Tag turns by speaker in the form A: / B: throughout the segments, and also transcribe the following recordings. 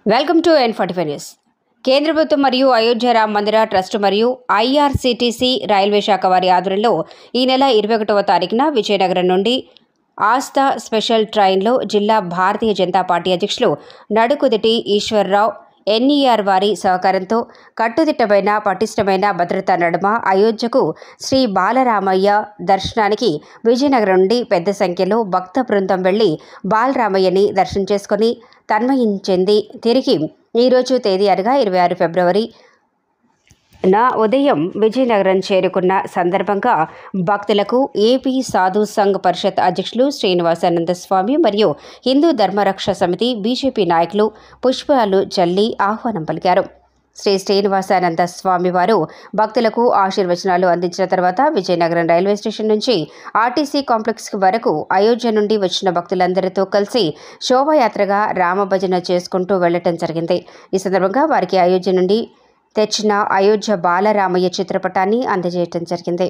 A: Welcome to N45 news. కేంద్ర ప్రభుత్వం మరియు అయోధ్య రామ మందిర ట్రస్ట్ మరియు ఐఆర్సీటీసీ రైల్వే శాఖ వారి ఆధ్వర్యంలో ఈ నెల 21వ తారీఖున విజయనగరం నుండి ఆస్థా స్పెషల్ ట్రైన్లో జిల్లా భారతీయ జనతా పార్టీ అధ్యక్షులు నడుకుదిటి ఈశ్వర్రావు ఎన్ఈఆర్ వారి సహకారంతో కట్టుదిట్టమైన పటిష్టమైన భద్రతా నడుమ అయోధ్యకు శ్రీ బాలరామయ్య దర్శనానికి విజయనగరం నుండి పెద్ద సంఖ్యలో భక్త బృందం వెళ్లి బాలరామయ్యని దర్శనం చేసుకుని తన్మయించింది. తిరిగి ఈరోజు తేదీ అనగా 26 ఫిబ్రవరి ఉదయం విజయనగరం చేరుకున్న సందర్భంగా భక్తులకు ఏపీ సాధు సంఘ్ పరిషత్ అధ్యక్షులు శ్రీనివాసానంద స్వామి మరియు హిందూ ధర్మరక్ష సమితి బీజేపీ నాయకులు పుష్పాలు చల్లి ఆహ్వానం పలికారు. శ్రీనివాసానంద స్వామి వారు భక్తులకు ఆశీర్వచనాలు అందించిన తర్వాత విజయనగరం రైల్వే స్టేషన్ నుంచి ఆర్టీసీ కాంప్లెక్స్ వరకు అయోధ్య నుండి వచ్చిన భక్తులందరితో కలిసి శోభాయాత్రగా రామభజన చేసుకుంటూ వెళ్లటం జరిగింది. ఈ సందర్భంగా వారికి అయోధ్య నుండి తెచ్చిన అయోధ్య బాలరామయ్య చిత్రపటాన్ని అందజేయటం జరిగింది.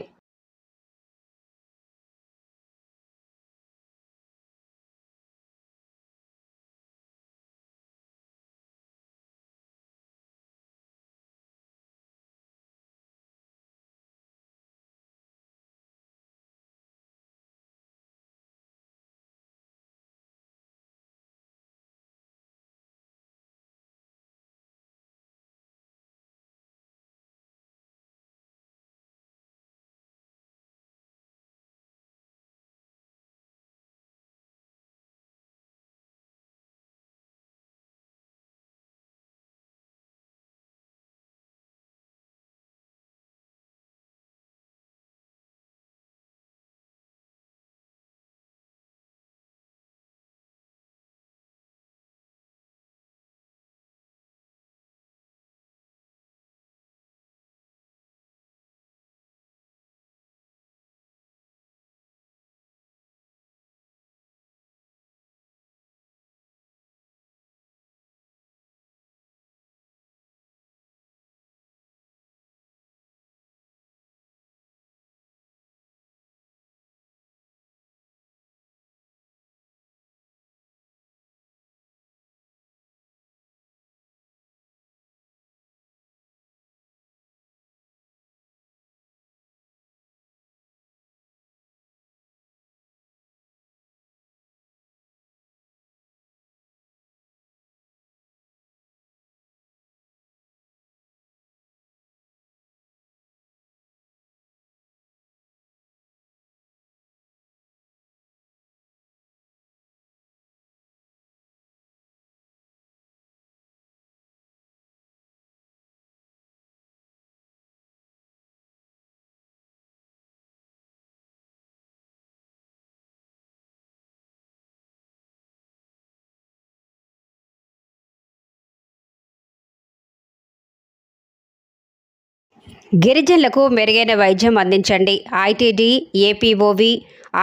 A: గిరిజనులకు మెరుగైన వైద్యం అందించండి. ఐటీడీ ఏపీఓవి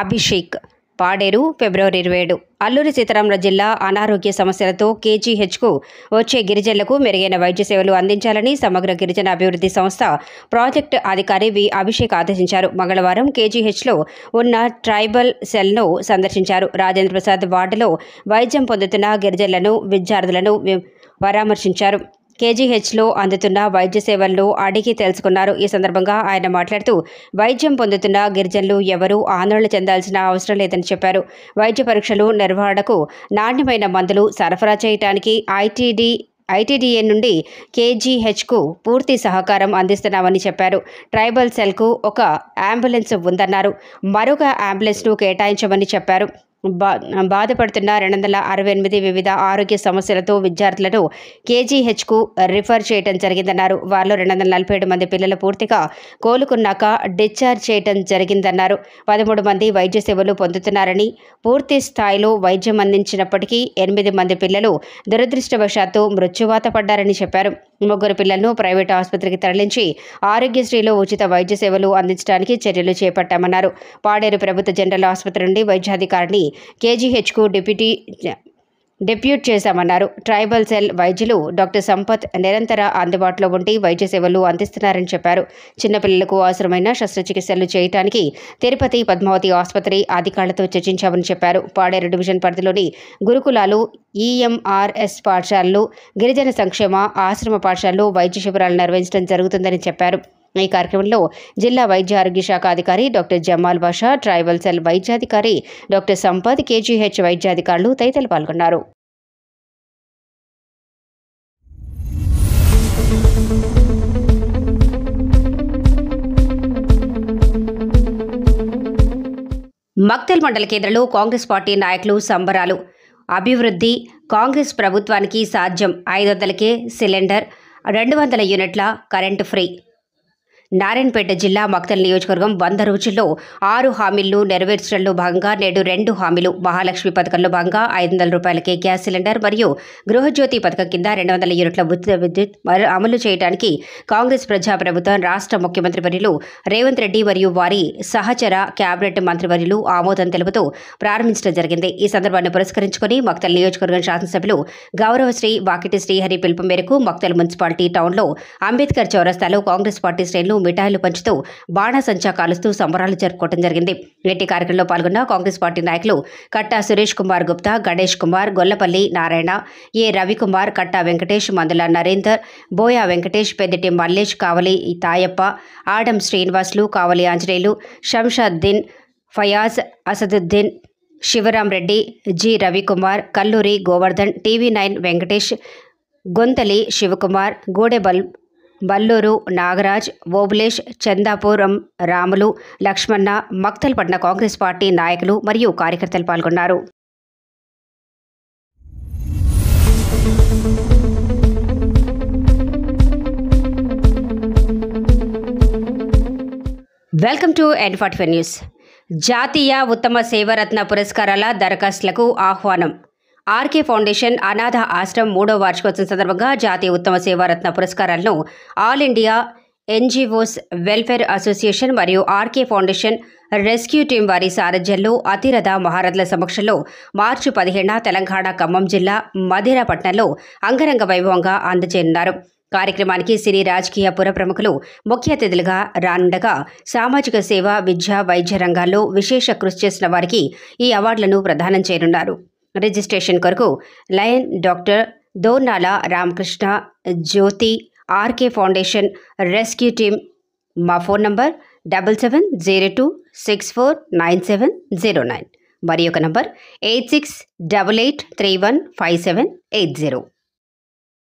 A: అభిషేక్ పాడేరు ఫిబ్రవరి 27. అల్లూరి సీతారామరాజు జిల్లా అనారోగ్య సమస్యలతో కేజీహెచ్కు వచ్చే గిరిజనులకు మెరుగైన వైద్య సేవలు అందించాలని సమగ్ర గిరిజన అభివృద్ధి సంస్థ ప్రాజెక్టు అధికారి వి అభిషేక్ ఆదేశించారు. మంగళవారం కేజీహెచ్లో ఉన్న ట్రైబల్ సెల్ను సందర్శించారు. రాజేంద్ర ప్రసాద్ వార్డులో వైద్యం పొందుతున్న గిరిజనులను విద్యార్థులను పరామర్శించారు. కేజీహెచ్లో అందుతున్న వైద్య సేవలను అడిగి తెలుసుకున్నారు. ఈ సందర్భంగా ఆయన మాట్లాడుతూ వైద్యం పొందుతున్న గిరిజనులు ఎవరూ ఆందోళన చెందాల్సిన అవసరం లేదని చెప్పారు. వైద్య పరీక్షలు నిర్వహణకు నాణ్యమైన మందులు సరఫరా చేయడానికి ఐటీడీఏ నుండి కేజీహెచ్కు పూర్తి సహకారం అందిస్తున్నామని చెప్పారు. ట్రైబల్ సెల్కు ఒక అంబులెన్స్ ఉందన్నారు. మరొక అంబులెన్స్ను కేటాయించమని చెప్పారు. బాధపడుతున్న 268 వివిధ ఆరోగ్య సమస్యలతో విద్యార్థులను కేజీహెచ్కు రిఫర్ చేయడం జరిగిందన్నారు. వారిలో 247 మంది పిల్లలు పూర్తిగా కోలుకున్నాక డిశ్చార్జ్ చేయడం జరిగిందన్నారు. 13 మంది వైద్య సేవలు పొందుతున్నారని, పూర్తి స్థాయిలో వైద్యం అందించినప్పటికీ 8 మంది పిల్లలు దురదృష్టవశాత్తు మృత్యువాత పడ్డారని చెప్పారు. 3 పిల్లలను ప్రైవేటు ఆసుపత్రికి తరలించి ఆరోగ్యశ్రీలో ఉచిత వైద్య సేవలు అందించడానికి చర్యలు చేపట్టామన్నారు. పాడేరు ప్రభుత్వ జనరల్ ఆసుపత్రి నుండి వైద్యాధికారిని కేజీహెచ్కు డిప్యూటీ డిప్యూట్ చేశామన్నారు. ట్రైబల్ సెల్ వైద్యులు డాక్టర్ సంపత్ నిరంతర అందుబాటులో ఉండి వైద్య సేవలు అందిస్తున్నారని చెప్పారు. చిన్నపిల్లలకు అవసరమైన శస్త్రచికిత్సలు చేయడానికి తిరుపతి పద్మావతి ఆసుపత్రి అధికారులతో చర్చించామని చెప్పారు. పాడేరు డివిజన్ పరిధిలోని గురుకులాలు, ఈఎంఆర్ఎస్ పాఠశాలలు, గిరిజన సంక్షేమ ఆశ్రమ పాఠశాలలో వైద్య శిబిరాలు నిర్వహించడం జరుగుతుందని చెప్పారు. ఈ కార్యక్రమంలో జిల్లా వైద్య ఆరోగ్య శాఖ అధికారి doctor Jamal Basha, tribal cell వైద్యాధికారి డాక్టర్ సంపత్, కేజీహెచ్ వైద్యాధికారులు తదితరులు పాల్గొన్నారు. మక్తల్ మండల కేంద్రంలో కాంగ్రెస్ పార్టీ నాయకులు సంబరాలు. అభివృద్ధి కాంగ్రెస్ ప్రభుత్వానికి సాధ్యం. 500కే సిలిండర్, 200 యూనిట్ల కరెంటు ఫ్రీ. నారాయణపేట జిల్లా మక్తల్ నియోజకవర్గం 100 రోజుల్లో 6 హామీలను నెరవేర్చడంలో భాగంగా నేడు 2 హామీలు. మహాలక్ష్మి పథకంలో భాగంగా 500 రూపాయలకే గ్యాస్ సిలిండర్ మరియు గృహజ్యోతి పథకం కింద 200 యూనిట్ల ఉచిత విద్యుత్ అమలు చేయడానికి కాంగ్రెస్ ప్రజాప్రభుత్వం రాష్ట్ర ముఖ్యమంత్రి వర్యులు రేవంత్ రెడ్డి మరియు వారి సహచర కేబినెట్ మంత్రివర్యులు ఆమోదం తెలుపుతూ ప్రారంభించడం జరిగింది. ఈ సందర్భాన్ని పురస్కరించుకుని మక్తల్ నియోజకవర్గం శాసనసభ్యులు గౌరవశ్రీ వాకిటి శ్రీహరి పిలుపు మేరకు మక్తల్ మున్సిపాలిటీ టౌన్లో అంబేద్కర్ చౌరస్తాలో కాంగ్రెస్ పార్టీ శ్రేణులు మిఠాయిలు పంచుతూ బాణాసంచా కాలుస్తూ సంబరాలు జరుపుకోవడం జరిగింది. నేటి కార్యక్రమంలో పాల్గొన్న కాంగ్రెస్ పార్టీ నాయకులు కట్టా సురేష్ కుమార్ గుప్తా, గణేష్ కుమార్, గొల్లపల్లి నారాయణ, ఏ రవికుమార్, కట్టా వెంకటేష్, మందుల నరేందర్, బోయా వెంకటేష్, పెద్దిటి మల్లేష్, కావలి తాయప్ప, ఆడం శ్రీనివాసులు, కావలి ఆంజనేయులు, శంషాద్దీన్, ఫయాజ్, అసదుద్దీన్, శివరాం రెడ్డి, జి రవికుమార్, కల్లూరి గోవర్ధన్, టీవీ9 వెంకటేష్, గొంతలి శివకుమార్, బల్లూరు నాగరాజ్, ఓబులేష్, చందాపురం రాములు, లక్ష్మణ, మక్తల్ పట్టణ కాంగ్రెస్ పార్టీ నాయకులు మరియు కార్యకర్తలు పాల్గొన్నారు. Welcome to N45 news. జాతీయ ఉత్తమ సేవరత్న పురస్కారాల దరఖాస్తులకు ఆహ్వానం. ఆర్కే ఫౌండేషన్ అనాథ ఆశ్రమం 3వ వార్షికోత్సవం సందర్భంగా జాతీయ ఉత్తమ సేవారత్న పురస్కారాలను all India NGOs welfare association మరియు ఆర్కే ఫౌండేషన్ రెస్క్యూ టీం వారి సారథ్యంలో అతిరథ మహారథుల సమక్షంలో మార్చి 17న తెలంగాణ ఖమ్మం జిల్లా మధిరపట్నంలో అంగరంగ వైభవంగా అందజేయనున్నారు. కార్యక్రమానికి సినీ రాజకీయ పుర ప్రముఖులు ముఖ్య అతిథులుగా రానుండగా సామాజిక సేవ, విద్య, వైద్య రంగాల్లో విశేష కృషి చేసిన వారికి ఈ అవార్డులను ప్రదానం చేయనున్నారు. రిజిస్ట్రేషన్ కొరకు లయన్ డాక్టర్ దోర్నాల రామకృష్ణ జ్యోతి, ఆర్కే ఫౌండేషన్ రెస్క్యూ టీమ్. మా ఫోన్ నంబర్ 7702649709 మరి ఒక నంబర్ 8688315780.